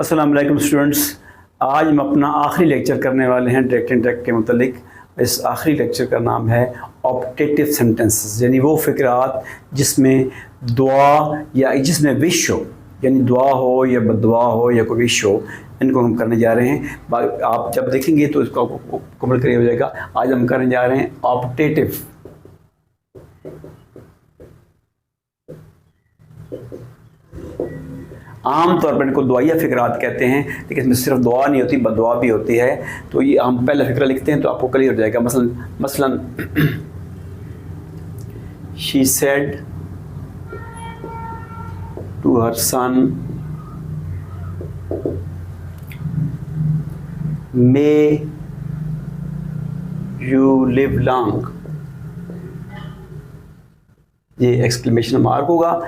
अस्सलाम वालेकुम स्टूडेंट्स। आज हम अपना आखिरी लेक्चर करने वाले हैं डायरेक्ट इंडायरेक्ट के मतलब। इस आखिरी लेक्चर का नाम है ऑप्टेटिव सेंटेंसेस, यानी वो फ़िक्रात जिसमें दुआ या जिसमें विश हो, यानी दुआ हो या बददुआ हो या कोई विश हो, इनको हम करने जा रहे हैं। आप जब देखेंगे तो इसको मुकम्मल क्लियर हो जाएगा। आज हम करने जा रहे हैं ऑप्टेटिव। आम तौर पर इनको दुआया फ़िक्रात कहते हैं, लेकिन इसमें सिर्फ दुआ नहीं होती, बददुआ भी होती है। तो ये हम पहला फ़िक्रा लिखते हैं तो आपको क्लियर हो जाएगा। मसलन she said to her son may you live long. ये एक्सक्लेमेशन मार्क होगा,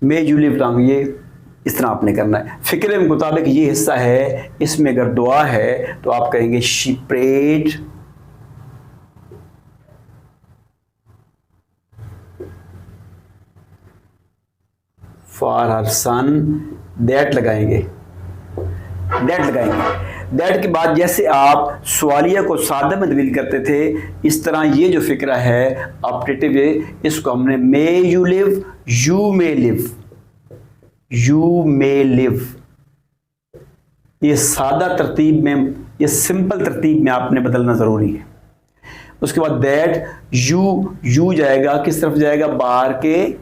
मे यू लिव लॉन्ग। ये इस तरह आपने करना है। फ़िक्रे के मुताबिक ये हिस्सा है, इसमें अगर दुआ है तो आप कहेंगे she prayed for her son. That लगाएंगे, दैट के बाद जैसे आप सवालिया को सादा में तब्दील करते थे, इस तरह ये जो फ़िक्रा है ऑप्टेटिव है, इसको हमने मे you live, you may live, you may live. ये सादा तरतीब में, ये सिंपल तरतीब में आपने बदलना ज़रूरी है। उसके बाद दैट, यू जाएगा किस तरफ जाएगा? बाहर के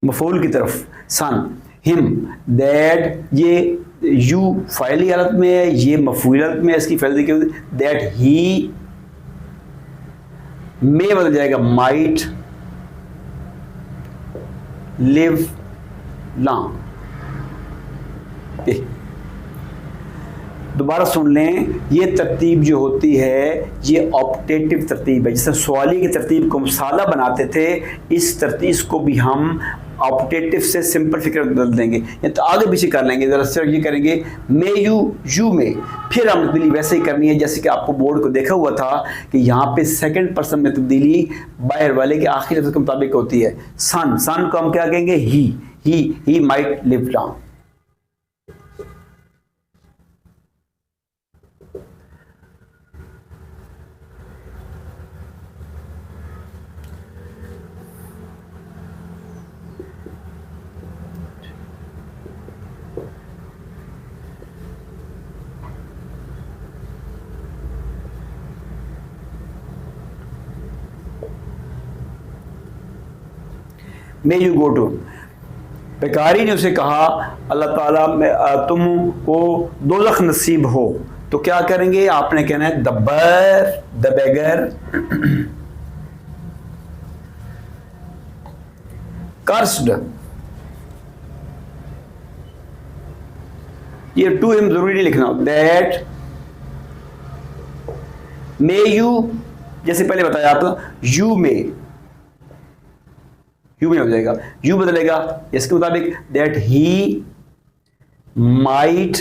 मफूल की तरफ। सन, हिम, दैट, ये यू फ़ाइली हालत में है, ये मफूल हालत में है, इसकी फ़ाइल देखिए। दैट ही, मे बदल जाएगा माइट लिव लॉन्ग। दोबारा सुन लें, ये तरतीब जो होती है ये ऑप्टेटिव तरतीब है। जैसे सवाली की तरतीब को हम सादा बनाते थे, इस तरतीब को भी हम ऑप्टेटिव से सिंपल फिक्र बदल देंगे, या तो आगे पीछे कर लेंगे। जरा सिर्फ ये करेंगे मे यू मे, फिर हम तब्दीली वैसे ही करनी है जैसे कि आपको बोर्ड को देखा हुआ था कि यहाँ पे सेकंड पर्सन में तब्दीली बाहर वाले के आखिरी लफ्ज़ के मुताबिक होती है। सन को हम क्या कहेंगे? He might live long. May you go to. बेकारी ने उसे कहा अल्लाह ताला में तुमको दोज़ख नसीब हो, तो क्या करेंगे? आपने कहना है द बेगर कर्स्ड। ये टू हिम जरूरी नहीं लिखना। दैट मे यू, जैसे पहले बताया आपको, यू में हो जाएगा, यू बदलेगा इसके मुताबिक। That he might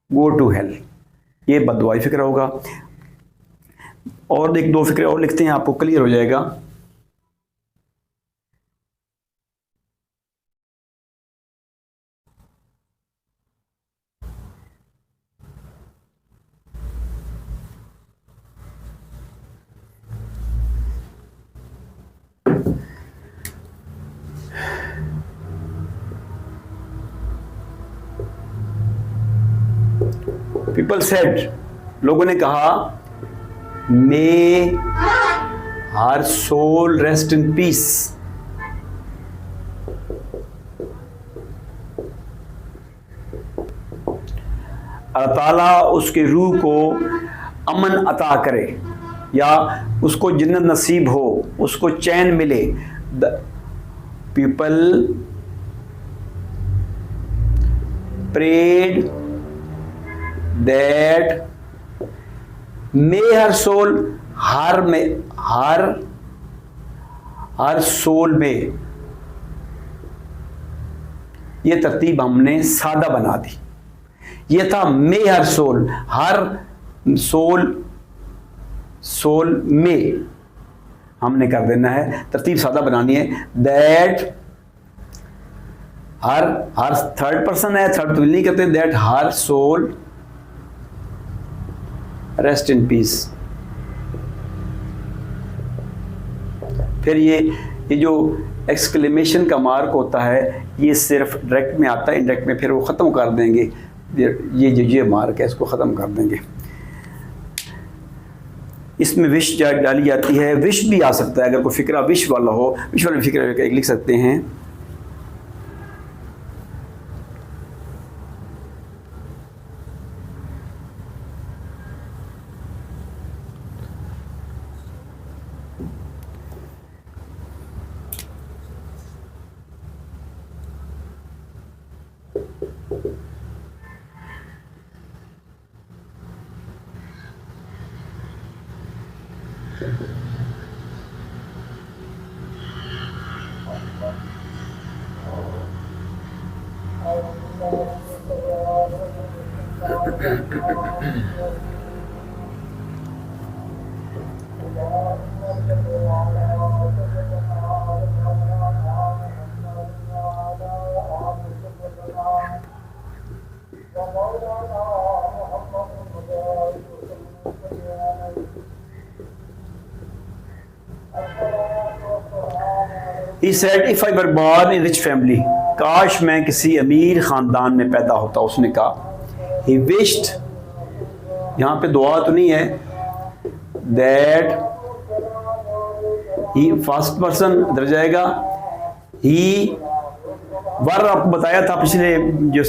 go to hell. ये बददुआई फिक्र होगा। और एक दो फिक्रे और लिखते हैं, आपको क्लियर हो जाएगा। पीपल सेड, लोगों ने कहा, मे her soul rest in piece. अल्लाह ताला उसके रूह को अमन अता करे या उसको जन्नत नसीब हो, उसको चैन मिले। People prayed that may her soul, her soul में। ये तरतीब हमने सादा बना दी। ये था मे हर सोल, हर सोल में हमने कर देना है, तरतीब सादा बनानी है। दैट हर थर्ड पर्सन है, थर्ड विल नहीं कहते, that her soul rest in peace. फिर ये जो एक्सक्लेमेशन का मार्क होता है ये सिर्फ डायरेक्ट में आता है, इनडायरेक्ट में फिर वो ख़त्म कर देंगे, ये मार्क है इसको ख़त्म कर देंगे। इसमें विश डाली जाती है, विश भी आ सकता है, अगर कोई फिक्रा विश वाला हो, विश वाले फिक्रा एक लिख सकते हैं। He said, if I were born in rich family, काश मैं किसी अमीर ख़ानदान में पैदा होता। उसने कहा, he wished, यहाँ पे दुआ तो नहीं है, that he फर्स्ट पर्सन इधर जाएगा, he वर आपको बताया था पिछले जो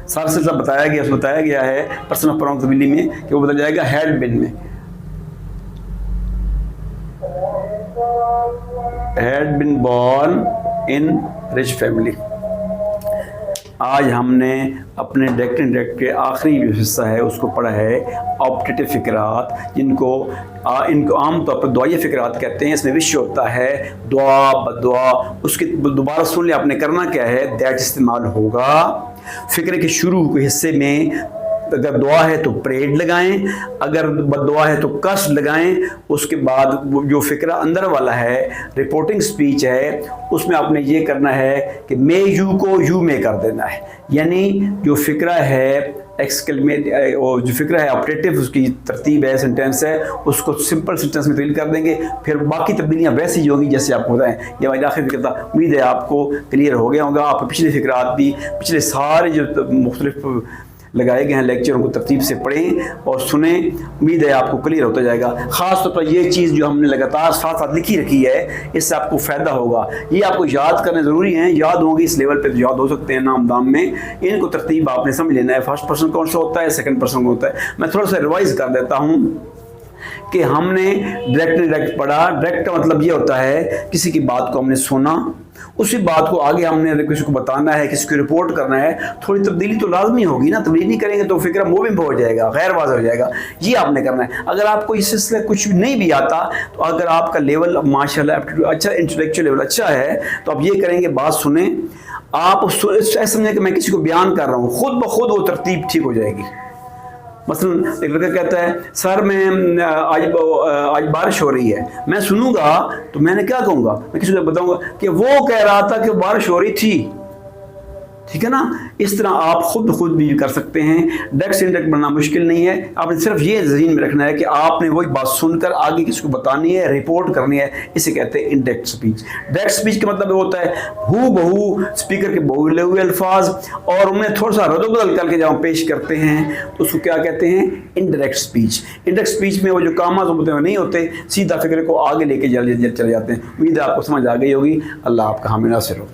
सार से बताया गया है पर्सन ऑफ प्रॉन्ग तब्दीली में कि वो बदल जाएगा हैड बिन में, had been born in rich family. आज हमने अपने डायरेक्ट इनडायरेक्ट के आखिरी जो हिस्सा है उसको पढ़ा है, ऑप्टेटिव फ़िक्रात, जिनको इनको आमतौर पर दुआई फ़िक्रात कहते हैं। इसमें विषय होता है दुआ बदुआ, उसके दोबारा सुन लिया आपने, करना क्या है, दैट इस्तेमाल होगा। फ़िक्रे के शुरू के हिस्से में अगर दुआ है तो प्रेड लगाएं, अगर बददुआ है तो कस लगाएं। उसके बाद जो फ़िक्रा अंदर वाला है, रिपोर्टिंग स्पीच है, उसमें आपने ये करना है कि मे यू को यू में कर देना है, यानी जो फ़िक्रा है जो फ़िक्रा है ऑपरेटिव, उसकी तरतीब है, सेंटेंस है, उसको सिंपल सेंटेंस में तब्दील कर देंगे। फिर बाकी तब्दीलियाँ वैसी होंगी जैसे आपको बताएं। ये हमारी आखिरी फ़िक्र था, उम्मीद है आपको क्लियर हो गया होगा। आप पिछले फ़िक्रात भी, पिछले सारे जो मुख्तलिफ लगाए गए हैं लेक्चर, उनको तरतीब से पढ़ें और सुने, उम्मीद है आपको क्लियर होता जाएगा। ख़ास तौर पर ये चीज़ जो हमने लगातार साथ साथ लिखी रखी है, इससे आपको फ़ायदा होगा। ये आपको याद करने ज़रूरी हैं, याद होंगी इस लेवल पे तो याद हो सकते हैं नाम दाम में। इनको तरतीब आपने समझ लेना है, फर्स्ट पर्सन कौन सा होता है, सेकंड पर्सन कौन होता है। मैं थोड़ा सा रिवाइज़ कर देता हूँ कि हमने डायरेक्ट इनडायरेक्ट पढ़ा। डायरेक्ट का मतलब ये होता है किसी की बात को हमने सुना, उसी बात को आगे हमने किसी को बताना है, किसी को रिपोर्ट करना है। थोड़ी तब्दीली तो लाजमी होगी ना, तब्दीली नहीं करेंगे तो फिक्र मूविंग हो जाएगा, गैर वाज़ हो जाएगा। ये आपने करना है। अगर आपको इस सिलसिले कुछ नहीं भी आता, तो अगर आपका लेवल माशाल्लाह अच्छा, इंटेलेक्चुअल लेवल अच्छा है, तो आप ये करेंगे, बात सुने, आप ऐसा समझें कि मैं किसी को बयान कर रहा हूँ, खुद ब खुद वो तरतीब ठीक हो जाएगी। मसलन एक लड़का कहता है, सर मैं आज बारिश हो रही है, मैं सुनूंगा तो मैंने क्या कहूँगा, मैं किसी को बताऊंगा कि वो कह रहा था कि बारिश हो रही थी, ठीक है ना। इस तरह आप खुद भी कर सकते हैं। डायरेक्ट इनडायरेक्ट बनना मुश्किल नहीं है, आपने सिर्फ ये ज़हन में रखना है कि आपने वही बात सुनकर आगे किसी को बतानी है, रिपोर्ट करनी है। इसे कहते हैं इनडायरेक्ट स्पीच। डायरेक्ट स्पीच का मतलब होता है हू बहू स्पीकर के बोले हुए अल्फाज और उन्हें थोड़ा सा रद्द-बदल करके जब हम पेश करते हैं तो उसको क्या कहते हैं, इनडायरेक्ट स्पीच। इनडायरेक्ट स्पीच में वो जो काम होते हैं नहीं होते, सीधा फिक्र को आगे लेके चले जाते हैं। उम्मीद है आपको समझ आ गई होगी। अल्लाह आपका हामी नासिर हो।